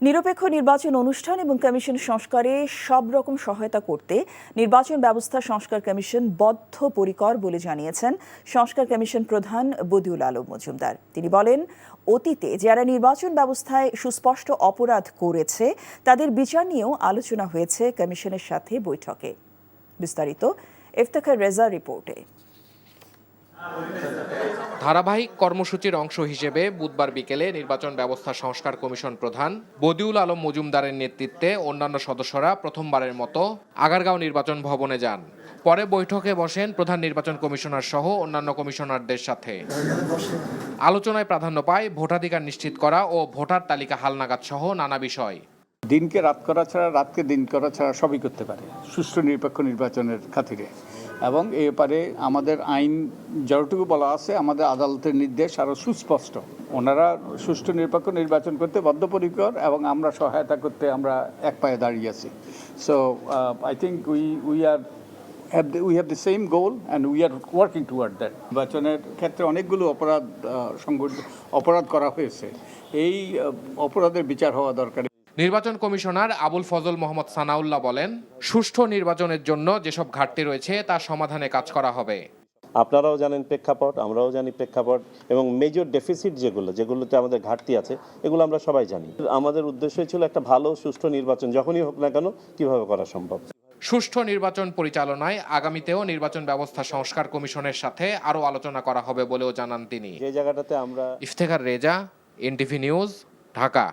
নিরপেক্ষ নির্বাচন অনুষ্ঠান এবং কমিশন সংস্কারে সব রকম সহায়তা করতে নির্বাচন ব্যবস্থা সংস্কার কমিশন বদ্ধপরিকর বলে জানিয়েছেন সংস্কার কমিশন প্রধান বদিউল আলম মজুমদার। তিনি বলেন, অতীতে যারা নির্বাচন ব্যবস্থায় সুস্পষ্ট অপরাধ করেছে তাদের বিচার নিয়েও আলোচনা হয়েছে কমিশনের সাথে বৈঠকে। বিস্তারিত ইফতেখার রেজা রিপোর্টে। ধারাবাহিক কর্মসূচির অংশ হিসেবে বুধবার বিকেলে নির্বাচন ব্যবস্থা সংস্কার কমিশন প্রধান বদিউল আলম মজুমদারের নেতৃত্বে অন্যান্য সদস্যরা প্রথমবারের মতো আগারগাঁও নির্বাচন ভবনে যান। পরে বৈঠকে বসেন প্রধান নির্বাচন কমিশনার সহ অন্যান্য কমিশনারদের সাথে। আলোচনায় প্রাধান্য পায় ভোটাধিকার নিশ্চিত করা ও ভোটার তালিকা হালনাগাদ সহ নানা বিষয়। দিনকে রাত করা ছাড়া, রাতকে দিন করা ছাড়া সবই করতে পারে সুষ্ঠু নিরপেক্ষ নির্বাচনের খাতিরে। এবং এ ব্যাপারে আমাদের আইন যতটুকু বলা আছে, আমাদের আদালতের নির্দেশ আরও সুস্পষ্ট। ওনারা সুষ্ঠু নিরপেক্ষ নির্বাচন করতে বদ্ধপরিকর এবং আমরা সহায়তা করতে আমরা এক পায়ে দাঁড়িয়ে আছি। So I think we have the same goal and we are working toward that. নির্বাচনের ক্ষেত্রে অনেকগুলো অপরাধ করা হয়েছে। এই অপরাধের বিচার হওয়া দরকার। নির্বাচন কমিশনার আবুল ফজল মোহাম্মদ সানাউল্লাহ বলেন, সুষ্ঠু নির্বাচনের জন্য যেসব ঘাটতি রয়েছে তা সমাধানে কাজ করা হবে। আপনারাও জানেন প্রেক্ষাপট, আমরাও জানি প্রেক্ষাপট, এবং মেজর ডেফিসিট যেগুলোতে আমাদের ঘাটতি আছে এগুলো আমরা সবাই জানি। আমাদের উদ্দেশ্যই ছিল একটা ভালো সুষ্ঠু নির্বাচন যখনই হোক না কেন কিভাবে করা সম্ভব। সুষ্ঠু নির্বাচন পরিচালনায় আগামীতেও নির্বাচন ব্যবস্থা সংস্কার কমিশনের সাথে আরও আলোচনা করা হবে বলেও জানান তিনি। যে জায়গাটাতে আমরা ইফতেখার রেজা, এনটিভি নিউজ, ঢাকা।